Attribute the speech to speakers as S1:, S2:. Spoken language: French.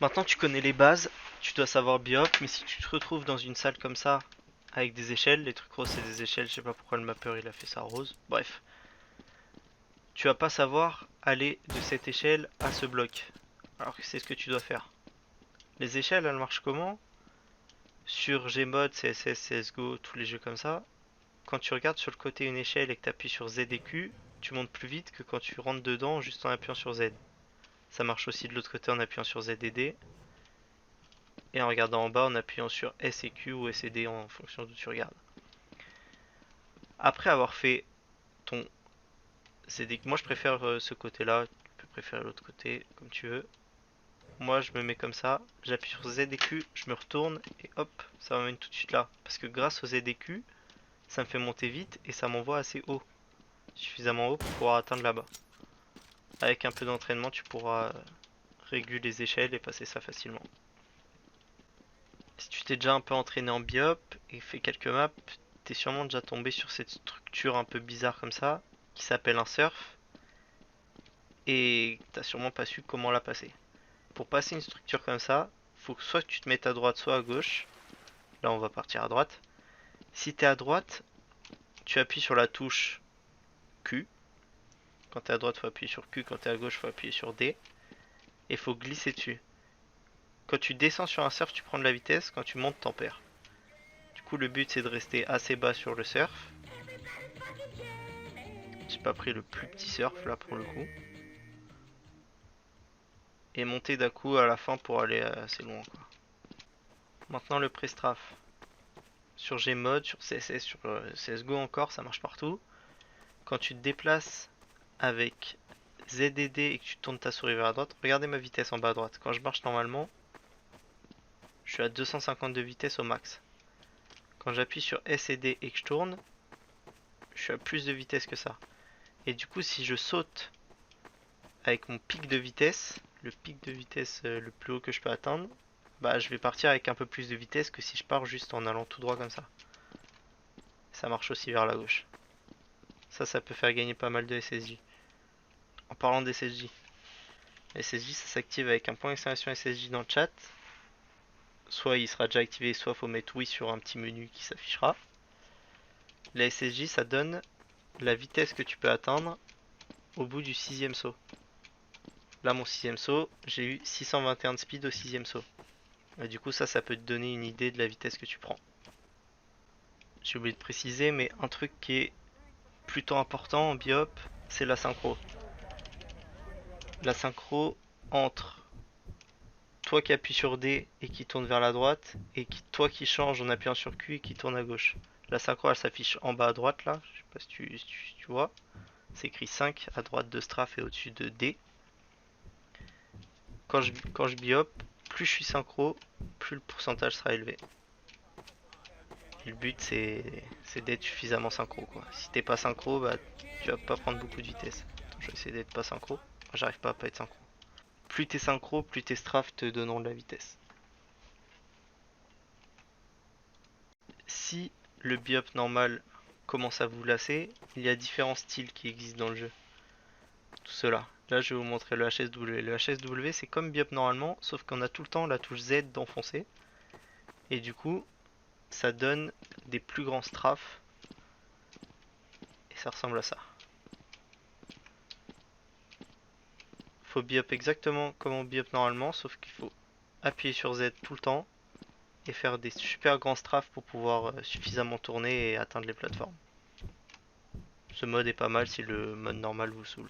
S1: Maintenant tu connais les bases, tu dois savoir biop, mais si tu te retrouves dans une salle comme ça, avec des échelles, les trucs roses c'est des échelles, je sais pas pourquoi le mapper il a fait ça rose, bref. Tu vas pas savoir aller de cette échelle à ce bloc, alors que c'est ce que tu dois faire. Les échelles elles marchent comment? Sur Gmod, CSS, CSGO, tous les jeux comme ça, quand tu regardes sur le côté une échelle et que tu appuies sur Z et Q, tu montes plus vite que quand tu rentres dedans juste en appuyant sur Z. Ça marche aussi de l'autre côté en appuyant sur Z et D, et en regardant en bas en appuyant sur S et Q ou S et D en fonction d'où tu regardes. Après avoir fait ton ZD, moi je préfère ce côté-là, tu peux préférer l'autre côté comme tu veux. Moi je me mets comme ça, j'appuie sur Z et Q, je me retourne et hop, ça m'amène tout de suite là. Parce que grâce au Z et Q, ça me fait monter vite et ça m'envoie assez haut, suffisamment haut pour pouvoir atteindre là-bas. Avec un peu d'entraînement, tu pourras réguler les échelles et passer ça facilement. Si tu t'es déjà un peu entraîné en biop et fait quelques maps, t'es sûrement déjà tombé sur cette structure un peu bizarre comme ça, qui s'appelle un surf, et t'as sûrement pas su comment la passer. Pour passer une structure comme ça, faut que soit tu te mettes à droite, soit à gauche. Là, on va partir à droite. Si t'es à droite, tu appuies sur la touche Q. Quand t'es à droite, faut appuyer sur Q. Quand t'es à gauche, faut appuyer sur D. Et faut glisser dessus. Quand tu descends sur un surf, tu prends de la vitesse. Quand tu montes, t'en perds. Du coup, le but, c'est de rester assez bas sur le surf. J'ai pas pris le plus petit surf, là, pour le coup. Et monter d'un coup à la fin pour aller assez loin, quoi. Maintenant, le pré-strafe. Sur Gmod, sur CSS, sur CSGO encore, ça marche partout. Quand tu te déplaces avec ZDD et que tu tournes ta souris vers la droite, regardez ma vitesse en bas à droite. Quand je marche normalement, je suis à 250 de vitesse au max. Quand j'appuie sur S et D et que je tourne, je suis à plus de vitesse que ça. Et du coup, si je saute avec mon pic de vitesse, le pic de vitesse le plus haut que je peux atteindre, bah je vais partir avec un peu plus de vitesse que si je pars juste en allant tout droit comme ça. Ça marche aussi vers la gauche. Ça peut faire gagner pas mal de SSJ. En parlant d'SSJ, SSJ ça s'active avec un point d'exclamation SSJ dans le chat. Soit il sera déjà activé, soit faut mettre oui sur un petit menu qui s'affichera. La SSJ ça donne la vitesse que tu peux atteindre au bout du sixième saut. Là mon sixième saut, j'ai eu 621 de speed au sixième saut. Et du coup ça peut te donner une idée de la vitesse que tu prends. J'ai oublié de préciser, mais un truc qui est plutôt important en biop, c'est la synchro. La synchro entre toi qui appuies sur D et qui tourne vers la droite, et toi qui changes en appuyant sur Q et qui tourne à gauche. La synchro elle s'affiche en bas à droite là, je sais pas si tu vois. C'est écrit 5 à droite de Strafe et au-dessus de D. Quand je biop, plus je suis synchro, plus le pourcentage sera élevé. Et le but c'est d'être suffisamment synchro quoi. Si t'es pas synchro, bah tu vas pas prendre beaucoup de vitesse. Attends, je vais essayer d'être pas synchro. J'arrive pas à pas être synchro. Plus t'es synchro, plus tes strafes te donneront de la vitesse. Si le biop normal commence à vous lasser, il y a différents styles qui existent dans le jeu. Tout cela. Là, je vais vous montrer le HSW. Le HSW, c'est comme biop normalement, sauf qu'on a tout le temps la touche Z d'enfoncer. Et du coup, ça donne des plus grands strafes. Et ça ressemble à ça. Faut biop exactement comme on biop normalement, sauf qu'il faut appuyer sur Z tout le temps et faire des super grands strafes pour pouvoir suffisamment tourner et atteindre les plateformes. Ce mode est pas mal si le mode normal vous saoule.